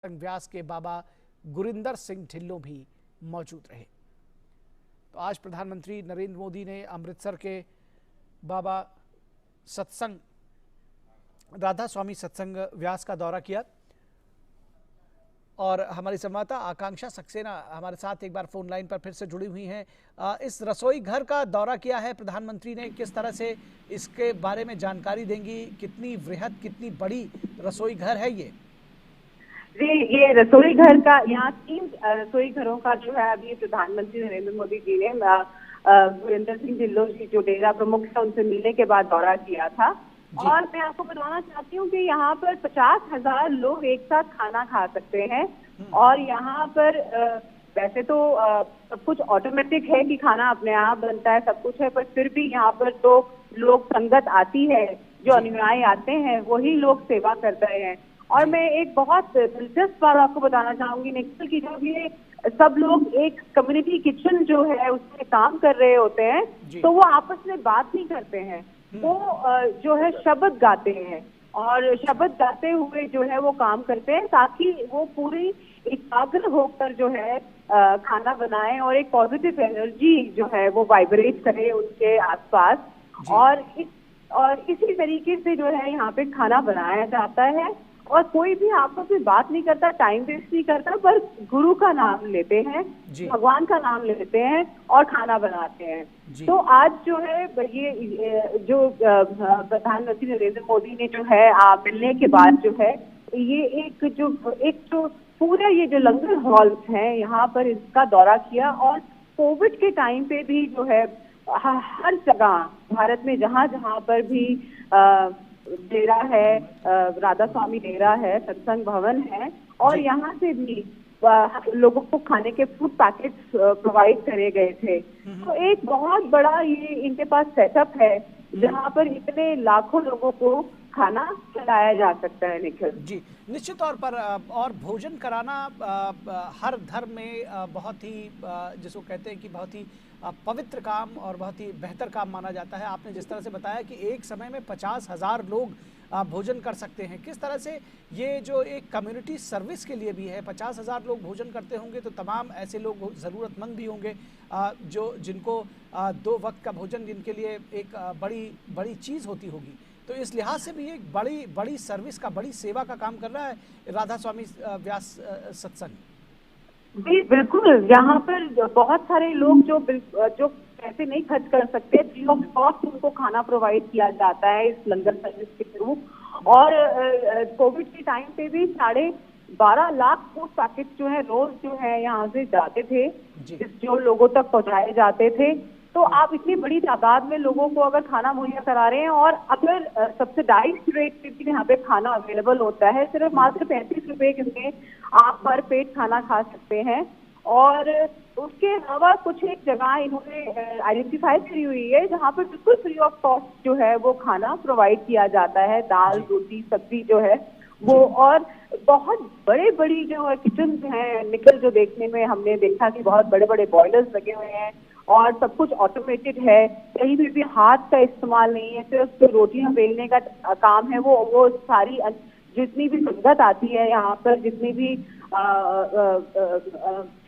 व्यास के बाबा गुरिंदर सिंह ढिल्लों भी मौजूद रहे। तो आज प्रधानमंत्री नरेंद्र मोदी ने अमृतसर के बाबा सत्संग राधा स्वामी सत्संग व्यास का दौरा किया और हमारी संवाददाता आकांक्षा सक्सेना हमारे साथ एक बार फोन लाइन पर फिर से जुड़ी हुई हैं। इस रसोई घर का दौरा किया है प्रधानमंत्री ने, किस तरह से इसके बारे में जानकारी देंगी? कितनी वृहद, कितनी बड़ी रसोई घर है ये? जी, ये रसोई घर का यहाँ 3 रसोई घरों का जो है अभी प्रधानमंत्री नरेंद्र मोदी जी ने गुरिंदर सिंह ढिल्लों जी जो डेरा प्रमुख है उनसे मिलने के बाद दौरा किया था। और मैं आपको बताना चाहती हूँ कि यहाँ पर 50,000 लोग एक साथ खाना खा सकते हैं। और यहाँ पर वैसे तो सब कुछ ऑटोमेटिक है कि खाना अपने आप बनता है, सब कुछ है, पर फिर भी यहाँ पर तो लोग संगत आती है, जो अनुयायी आते हैं वही लोग सेवा करते हैं। और मैं एक बहुत दिलचस्प बात आपको बताना चाहूंगी निखिल की, जब ये सब लोग एक कम्युनिटी किचन जो है उसमें काम कर रहे होते हैं तो वो आपस में बात नहीं करते हैं, वो जो है शब्द गाते हैं और शब्द गाते हुए जो है वो काम करते हैं ताकि वो पूरी एकाग्र होकर जो है खाना बनाएं और एक पॉजिटिव एनर्जी जो है वो वाइब्रेट करे उनके आसपास। और इसी तरीके से जो है यहाँ पे खाना बनाया जाता है और कोई भी आपस में बात नहीं करता, टाइम वेस्ट नहीं करता, पर गुरु का नाम लेते हैं, भगवान का नाम लेते हैं और खाना बनाते हैं। तो आज जो है ये जो प्रधानमंत्री नरेंद्र मोदी ने जो है मिलने के बाद जो है ये एक जो पूरा ये जो लंगर हॉल्स हैं यहाँ पर इसका दौरा किया। और कोविड के टाइम पे भी जो है हर जगह भारत में जहाँ जहाँ पर भी डेरा है, राधा स्वामी डेरा है, सत्संग भवन है और यहाँ से भी लोगों को खाने के फूड पैकेट्स प्रोवाइड करे गए थे। तो एक बहुत बड़ा ये इनके पास सेटअप है जहाँ पर इतने लाखों लोगों को खाना खिलाया जा सकता है। निखिल जी, निश्चित तौर पर और भोजन कराना हर धर्म में बहुत ही जिसको कहते हैं कि बहुत ही पवित्र काम और बहुत ही बेहतर काम माना जाता है। आपने जिस तरह से बताया कि एक समय में 50,000 लोग भोजन कर सकते हैं, किस तरह से ये जो एक कम्युनिटी सर्विस के लिए भी है, 50,000 लोग भोजन करते होंगे तो तमाम ऐसे लोग ज़रूरतमंद भी होंगे जो जिनको 2 वक्त का भोजन जिनके लिए एक बड़ी चीज़ होती होगी। तो इस लिहाज से भी एक बड़ी सर्विस का, बड़ी सेवा का काम कर रहा है राधा स्वामी व्यास सत्संग। जी बिल्कुल, यहाँ पर बहुत सारे लोग जो पैसे नहीं खर्च कर सकते, फ्री ऑफ कॉस्ट उनको खाना प्रोवाइड किया जाता है इस लंगर सर्विस के थ्रू। और कोविड के टाइम पे भी 12.5 लाख फूड पैकेट जो है रोज जो है यहाँ से जाते थे, जो लोगों तक पहुँचाए जाते थे। तो आप इतनी बड़ी तादाद में लोगों को अगर खाना मुहैया करा रहे हैं और अगर सब्सिडाइज्ड रेट पे भी यहाँ पे खाना अवेलेबल होता है, सिर्फ मात्र 35 रुपए में आप पर पेट खाना खा सकते हैं। और उसके अलावा कुछ एक जगह इन्होंने आइडेंटिफाई करी हुई है जहाँ पर बिल्कुल फ्री ऑफ कॉस्ट जो है वो खाना प्रोवाइड किया जाता है, दाल रोटी सब्जी जो है वो। और बहुत बड़ी जो किचन हैं निखिल, जो देखने में हमने देखा कि बहुत बड़े बड़े बॉयलर्स लगे हुए हैं और सब कुछ ऑटोमेटेड है, कहीं भी हाथ का इस्तेमाल नहीं है, सिर्फ जो रोटियां बेलने का काम है वो सारी जितनी भी संगत आती है यहाँ पर, जितनी भी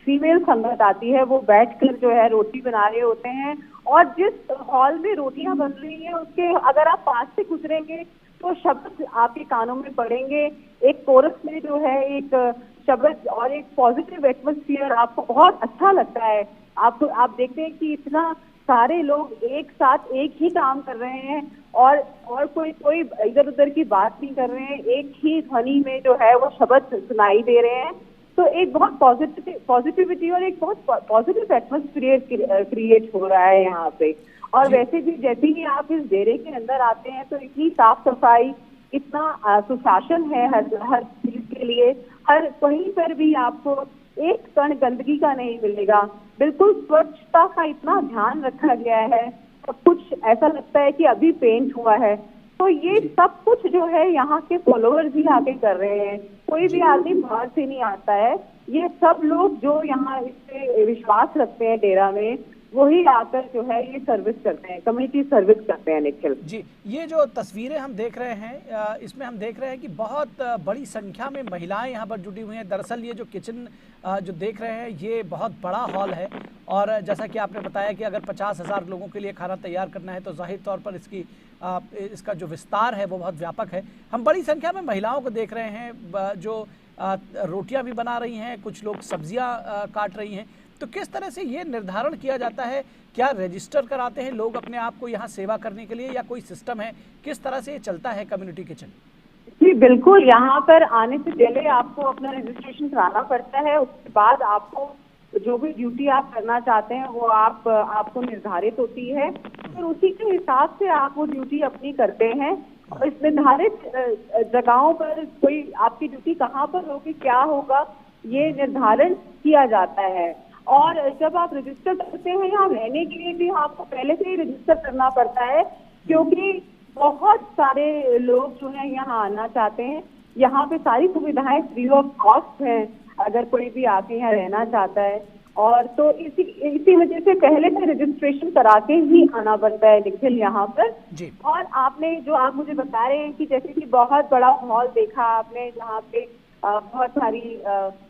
फीमेल संगत आती है वो बैठकर जो है रोटी बना रहे होते हैं। और जिस हॉल में रोटियां बन रही हैं उसके अगर आप पास से गुजरेंगे तो शब्द आपके कानों में पड़ेंगे, एक कोरस में जो है एक शब्द और एक पॉजिटिव एटमॉस्फेयर आपको बहुत अच्छा लगता है। आप देखते हैं कि इतना सारे लोग एक साथ एक ही काम कर रहे हैं और कोई इधर उधर की बात नहीं कर रहे हैं, एक ही ध्वनि में जो है वो शब्द सुनाई दे रहे हैं। तो एक बहुत पॉजिटिविटी और एक बहुत पॉजिटिव एटमॉस्फेयर क्रिएट हो रहा है यहाँ पे। और वैसे भी जैसे ही आप इस डेरे के अंदर आते हैं तो इतनी साफ सफाई, इतना सुशासन है हर चीज के लिए, हर कहीं पर भी आपको एक कण गंदगी का नहीं मिलेगा, बिल्कुल स्वच्छता का इतना ध्यान रखा गया है, सब कुछ ऐसा लगता है कि अभी पेंट हुआ है। तो ये सब कुछ जो है यहाँ के फॉलोअर्स ही आके कर रहे हैं, कोई भी आदमी बाहर से नहीं आता है। ये सब लोग जो यहाँ इस पे विश्वास रखते हैं डेरा में, वही आकर जो है ये सर्विस करते हैं, कम्युनिटी सर्विस करते हैं निखिल। जी, ये जो तस्वीरें हम देख रहे हैं इसमें हम देख रहे हैं कि बहुत बड़ी संख्या में महिलाएं यहाँ पर जुटी हुई हैं। दरअसल ये जो किचन जो देख रहे हैं ये बहुत बड़ा हॉल है और जैसा कि आपने बताया कि अगर 50,000 लोगों के लिए खाना तैयार करना है तो जाहिर तौर पर इसका जो विस्तार है वो बहुत व्यापक है। हम बड़ी संख्या में महिलाओं को देख रहे हैं जो रोटियां भी बना रही हैं, कुछ लोग सब्जियां काट रही हैं। तो किस तरह से ये निर्धारण किया जाता है, क्या रजिस्टर कराते हैं लोग अपने आप को यहाँ सेवा करने के लिए या कोई सिस्टम है, किस तरह से ये चलता है कम्युनिटी किचन? जी बिल्कुल, यहाँ पर आने से पहले आपको अपना रजिस्ट्रेशन कराना पड़ता है। उसके बाद आपको जो भी ड्यूटी आप करना चाहते हैं वो आपको निर्धारित होती है, फिर उसी के हिसाब से आप वो ड्यूटी अपनी करते हैं। और इस निर्धारित जगहों पर कोई आपकी ड्यूटी कहाँ पर होगी, क्या होगा, ये निर्धारण किया जाता है। और जब आप रजिस्टर करते हैं, यहाँ रहने के लिए भी आपको पहले से ही रजिस्टर करना पड़ता है, क्योंकि बहुत सारे लोग जो है यहाँ आना चाहते हैं। यहाँ पे सारी सुविधाएं फ्री ऑफ कॉस्ट हैं, अगर कोई भी आके यहाँ रहना चाहता है। और तो इसी वजह से पहले से रजिस्ट्रेशन करा के ही आना पड़ता है निखिल यहाँ पर जी। और आपने जो आप मुझे बता रहे हैं कि जैसे कि बहुत बड़ा हॉल देखा आपने, जहाँ पे बहुत सारी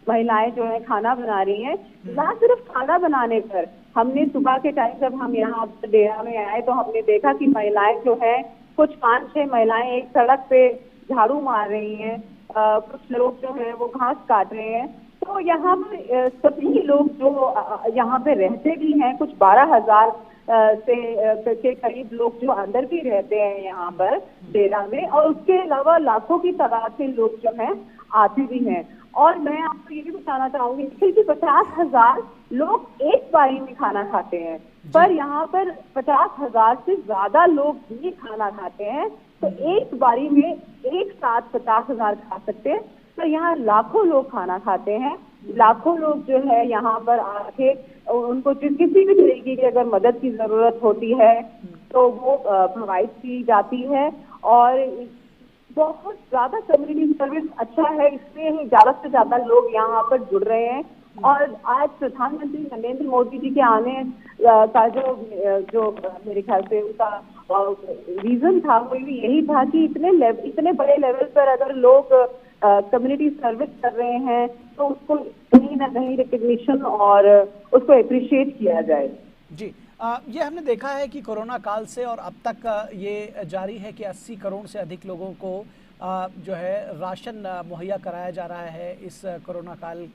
महिलाएं जो है खाना बना रही हैं। ना सिर्फ खाना बनाने पर, हमने सुबह के टाइम जब हम यहाँ डेरा में आए तो हमने देखा कि महिलाएं जो है, कुछ 5-6 महिलाएं एक सड़क पे झाड़ू मार रही हैं, कुछ लोग जो है वो घास काट रहे हैं। तो यहाँ पर सभी लोग जो यहाँ पे रहते भी हैं, कुछ 12,000 के करीब लोग जो अंदर भी रहते हैं यहाँ पर डेरा में, और उसके अलावा लाखों की तादाद में लोग जो हैं आते भी हैं। और मैं आपको ये भी बताना चाहूंगी कि 50,000 लोग एक बारी में खाना खाते हैं, पर यहाँ पर 50,000 से ज्यादा लोग भी खाना खाते हैं। तो एक बारी में एक साथ 50,000 खा सकते हैं। तो यहाँ लाखों लोग खाना खाते हैं। लाखों लोग जो है यहाँ पर आके उनको किसी भी तरीके की अगर मदद की जरूरत होती है तो वो प्रोवाइड की जाती है। और बहुत ज्यादा कम्युनिटी सर्विस अच्छा है, इसलिए ही ज्यादा से ज्यादा लोग यहाँ पर जुड़ रहे हैं। और आज प्रधानमंत्री नरेंद्र मोदी जी के आने का जो मेरे ख्याल से उसका रीजन था, वो भी यही था कि इतने बड़े लेवल पर अगर लोग कम्युनिटी सर्विस कर रहे हैं तो उसको कहीं ना कहीं रिकग्निशन और उसको अप्रिशिएट किया जाए। जी, ये हमने देखा है कि कोरोना काल से और अब तक ये जारी है कि 80 करोड़ से अधिक लोगों को जो है राशन मुहैया कराया जा रहा है। इस कोरोना काल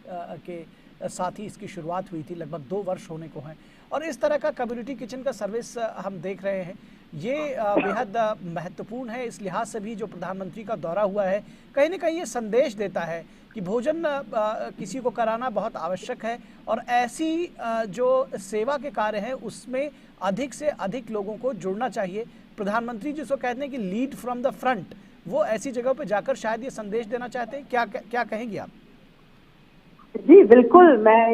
के साथ ही इसकी शुरुआत हुई थी, लगभग 2 वर्ष होने को हैं। और इस तरह का कम्युनिटी किचन का सर्विस हम देख रहे हैं, ये बेहद महत्वपूर्ण है। इस लिहाज से भी जो प्रधानमंत्री का दौरा हुआ है, कहीं ना कहीं ये संदेश देता है कि भोजन किसी को कराना बहुत आवश्यक है और ऐसी जो सेवा के कार्य हैं उसमें अधिक से अधिक लोगों को जुड़ना चाहिए। प्रधानमंत्री जिसको कहते हैं कि लीड फ्रॉम द फ्रंट, वो ऐसी जगहों पर जाकर शायद ये संदेश देना चाहते हैं। क्या कहेंगे आप? जी बिल्कुल, मैं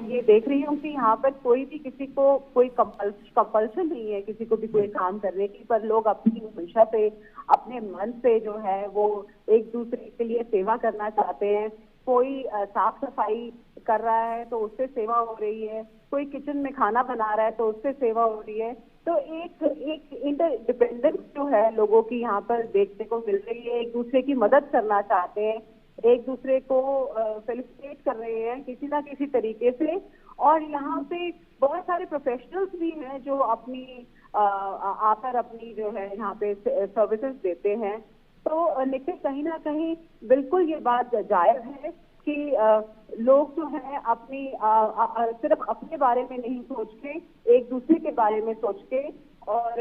ये देख रही हूँ कि यहाँ पर कोई भी किसी को कोई कंपल्शन नहीं है किसी को भी कोई काम करने की, पर लोग अपनी मंशा से, अपने मन से जो है वो एक दूसरे के लिए सेवा करना चाहते हैं। कोई साफ सफाई कर रहा है तो उससे सेवा हो रही है, कोई किचन में खाना बना रहा है तो उससे सेवा हो रही है। तो एक इंटरडिपेंडेंस जो है लोगों की यहाँ पर देखने को मिल रही है। एक दूसरे की मदद करना चाहते हैं, एक दूसरे को फेलिसिटेट कर रहे हैं किसी ना किसी तरीके से। और यहाँ पे बहुत सारे प्रोफेशनल्स भी हैं जो अपनी आकर अपनी जो है यहाँ पे सर्विसेज देते हैं। तो लेकिन कहीं ना कहीं बिल्कुल ये बात जायज है कि लोग जो है अपनी सिर्फ अपने बारे में नहीं सोच के, एक दूसरे के बारे में सोच के और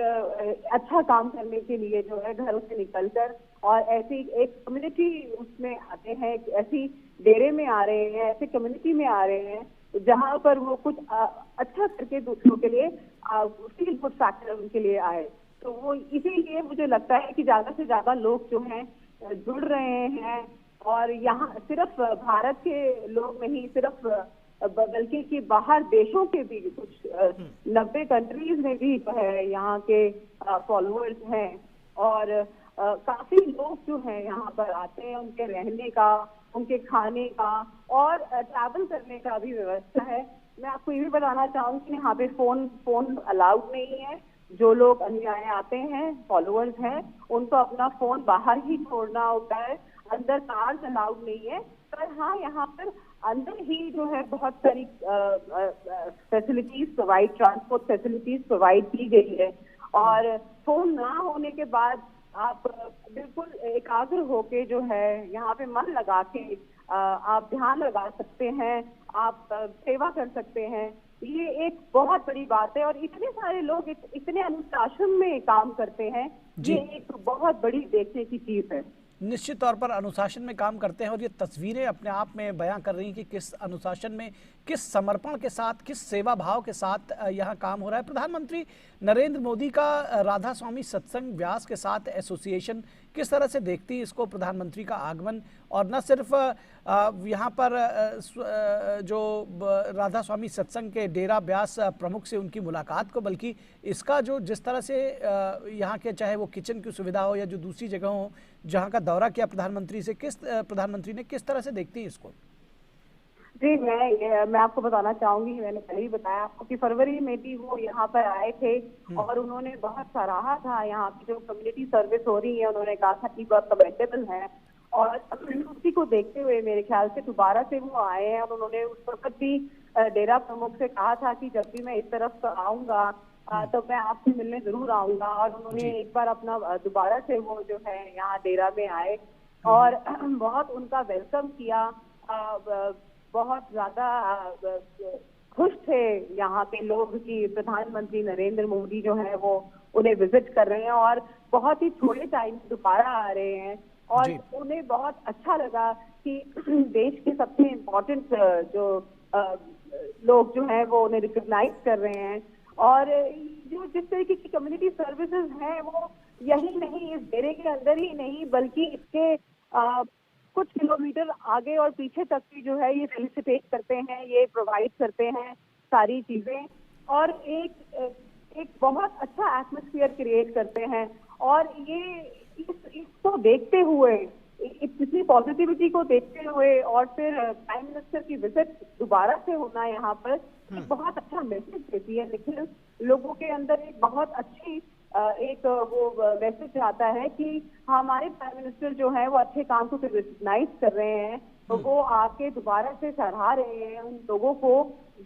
अच्छा काम करने के लिए जो है घरों से निकलकर और ऐसी एक कम्युनिटी उसमें आते हैं, ऐसी डेरे में आ रहे हैं, ऐसे कम्युनिटी में आ रहे हैं जहां पर वो कुछ अच्छा करके दूसरों के लिए फील गुड फैक्टर उनके लिए आए। तो वो इसीलिए मुझे लगता है कि ज्यादा से ज्यादा लोग जो हैं जुड़ रहे हैं। और यहाँ सिर्फ भारत के लोग नहीं, सिर्फ बल्कि कि बाहर देशों के भी कुछ 90 कंट्रीज में भी जो है यहाँ के फॉलोअर्स हैं। और काफी लोग जो हैं यहाँ पर आते हैं, उनके रहने का, उनके खाने का और ट्रैवल करने का भी व्यवस्था है। मैं आपको ये भी बताना चाहूंगी कि यहाँ पे फोन अलाउड नहीं है। जो लोग अनुयायी आते हैं, फॉलोअर्स हैं, उनको अपना फोन बाहर ही छोड़ना होता है। अंदर कार्स अलाउड नहीं है। पर हाँ, यहाँ पर अंदर ही जो है बहुत सारी facilities provide, transport facilities provide की गई है। और फोन ना होने के बाद आप बिल्कुल एकाग्र होके जो है यहाँ पे मन लगा के आप ध्यान लगा सकते हैं, आप सेवा कर सकते हैं। ये एक बहुत बड़ी बात है और इतने सारे लोग इतने अनुशासन में काम करते हैं, ये एक बहुत बड़ी देखने की चीज है। निश्चित तौर पर अनुशासन में काम करते हैं और ये तस्वीरें अपने आप में बयां कर रही हैं कि किस अनुशासन में, किस समर्पण के साथ, किस सेवा भाव के साथ यहाँ काम हो रहा है। प्रधानमंत्री नरेंद्र मोदी का राधा स्वामी सत्संग व्यास के साथ एसोसिएशन किस तरह से देखती है इसको, प्रधानमंत्री का आगमन, और न सिर्फ यहाँ पर जो राधा स्वामी सत्संग के डेरा व्यास प्रमुख से उनकी मुलाकात को, बल्कि इसका जो जिस तरह से यहाँ के चाहे वो किचन की सुविधा हो या जो दूसरी जगह हो जहाँ का दौरा किया प्रधानमंत्री से, प्रधानमंत्री ने किस तरह से देखती है इसको? जी, मैं आपको बताना चाहूंगी, मैंने पहले ही बताया आपको कि फरवरी में भी वो यहाँ पर आए थे और उन्होंने बहुत सराहा था यहाँ की जो कम्युनिटी सर्विस हो रही है। उन्होंने कहा था कि बहुत कमेंडेबल है और उसी को देखते हुए मेरे ख्याल से दोबारा से वो आए हैं। और उन्होंने उस वक्त भी डेरा प्रमुख से कहा था कि जब भी मैं इस तरफ आऊंगा तो मैं आपसे मिलने जरूर आऊंगा। और उन्होंने एक बार अपना दोबारा से वो जो है यहाँ डेरा में आए और बहुत उनका वेलकम किया। बहुत ज्यादा खुश थे यहाँ के लोग कि प्रधानमंत्री नरेंद्र मोदी जो है वो उन्हें विजिट कर रहे हैं और बहुत ही थोड़े टाइम दोबारा आ रहे हैं। और उन्हें बहुत अच्छा लगा कि देश के सबसे इम्पोर्टेंट जो लोग जो हैं वो उन्हें रिकॉग्नाइज कर रहे हैं। और जो जिस तरीके की कम्युनिटी सर्विसेज हैं वो यही नहीं, इस डेरे के अंदर ही नहीं बल्कि इसके कुछ किलोमीटर आगे और पीछे तक भी जो है ये फैसिलिटेट करते हैं, ये प्रोवाइड करते हैं सारी चीजें और एक बहुत अच्छा एटमॉस्फेयर क्रिएट करते हैं। और ये इसको देखते हुए, इतनी पॉजिटिविटी को देखते हुए और फिर प्राइम मिनिस्टर की विजिट दोबारा से होना यहाँ पर एक बहुत अच्छा मैसेज देती है। लेकिन लोगों के अंदर एक बहुत अच्छी एक वो मैसेज आता है कि हमारे प्राइम मिनिस्टर जो है वो अच्छे काम को रिकॉग्नाइज कर रहे हैं, तो वो आके दोबारा से सराहा रहे हैं उन लोगों को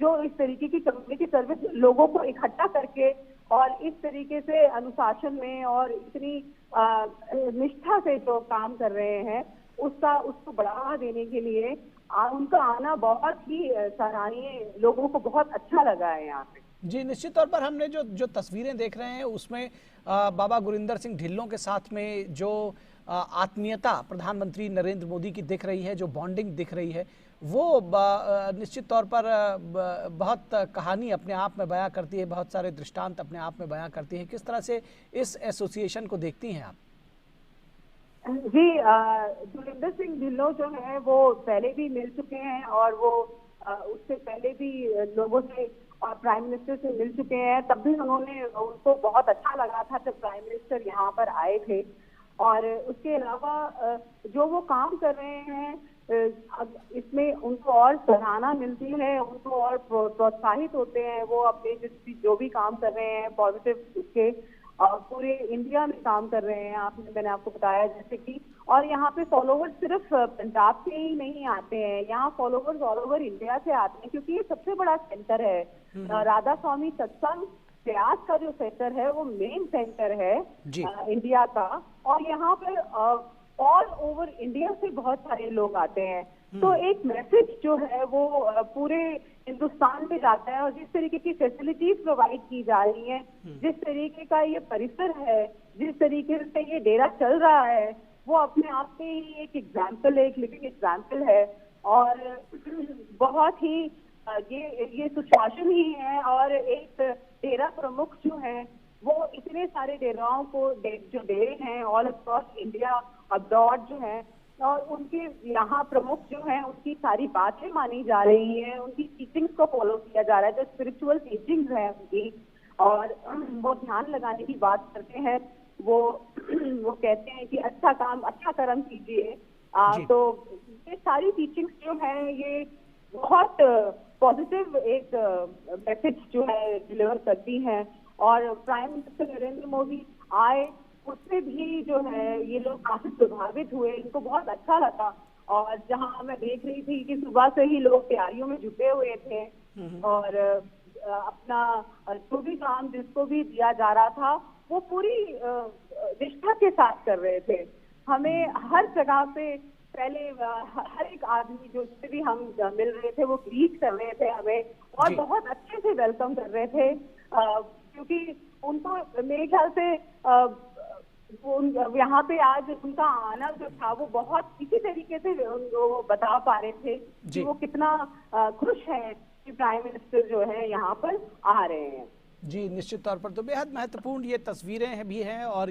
जो इस तरीके की कम्युनिटी सर्विस लोगों को इकट्ठा करके और इस तरीके से अनुशासन में और इतनी निष्ठा से जो काम कर रहे हैं उसको बढ़ावा देने के लिए उनका आना बहुत ही सराहनीय, लोगों को बहुत अच्छा लगा है यहाँ पे। जी, निश्चित तौर पर हमने जो तस्वीरें देख रहे हैं उसमें बाबा गुरिंदर सिंह ढिल्लों के साथ में जो आत्मीयता प्रधानमंत्री नरेंद्र मोदी की दिख रही है, जो बॉन्डिंग दिख रही है, वो निश्चित तौर पर बहुत कहानी अपने आप में बयां करती है, बहुत सारे दृष्टांत अपने आप में बयां करती है। किस तरह से इस एसोसिएशन को देखती हैं आप? जी, गुरिंदर सिंह ढिल्लों जो है वो पहले भी मिल चुके हैं और वो उससे पहले भी लोगों से और प्राइम मिनिस्टर से मिल चुके हैं। तब भी उनको बहुत अच्छा लगा था जब प्राइम मिनिस्टर यहाँ पर आए थे। और उसके अलावा जो वो काम कर रहे हैं इसमें उनको और सराहना मिलती है, उनको और प्रोत्साहित होते हैं। वो अपने जो भी काम कर रहे हैं पॉजिटिव उसके पूरे इंडिया में काम कर रहे हैं। मैंने आपको बताया जैसे कि, और यहाँ पे फॉलोवर्स सिर्फ पंजाब से ही नहीं आते हैं, यहाँ फॉलोवर्स ऑल ओवर इंडिया से आते हैं क्योंकि ये सबसे बड़ा सेंटर है। राधा स्वामी सत्संग व्यास का जो सेंटर है वो मेन सेंटर है इंडिया का। और यहाँ पर ऑल ओवर इंडिया से बहुत सारे लोग आते हैं। तो एक मैसेज जो है वो पूरे हिंदुस्तान में जाता है। और जिस तरीके की फैसिलिटीज प्रोवाइड की जा रही हैं, जिस तरीके का ये परिसर है, जिस तरीके से ये डेरा चल रहा है, वो अपने आप में ही एक एग्जाम्पल है, एक लिविंग एग्जाम्पल है। और बहुत ही ये सुशासन ही है। और एक डेरा प्रमुख जो है वो इतने सारे डेराओं को जो डेरे हैं ऑल अक्रॉस इंडिया अब्रॉड जो है, और उनके यहाँ प्रमुख जो हैं उनकी सारी बातें मानी जा रही हैं, उनकी टीचिंग्स को फॉलो किया जा रहा है, जो स्पिरिचुअल टीचिंग्स हैं उनकी, और वो ध्यान लगाने की बात करते हैं। वो कहते हैं कि अच्छा कर्म कीजिए। तो ये सारी टीचिंग्स जो है ये बहुत पॉजिटिव एक मैसेज जो है डिलीवर करती हैं। और प्राइम मिनिस्टर नरेंद्र मोदी आए, उससे भी जो है ये लोग काफी प्रभावित हुए, इनको बहुत अच्छा लगा। और जहां मैं देख रही थी कि सुबह से ही लोग तैयारियों में जुटे हुए थे और अपना जो भी काम जिसको भी दिया जा रहा था वो पूरी निष्ठा के साथ कर रहे थे। हमें हर जगह पे पहले हर एक आदमी जो से भी हम मिल रहे थे वो ग्रीट कर रहे थे हमें और जी। बहुत अच्छे से वेलकम कर रहे थे, क्योंकि उनको मेरे ख्याल से यहाँ पे आज उनका आना जो था वो बहुत इसी तरीके से वो बता पा रहे थे कि वो कितना खुश है कि प्राइम मिनिस्टर जो है यहाँ पर आ रहे हैं। जी, निश्चित तौर पर तो बेहद महत्वपूर्ण ये तस्वीरें भी हैं और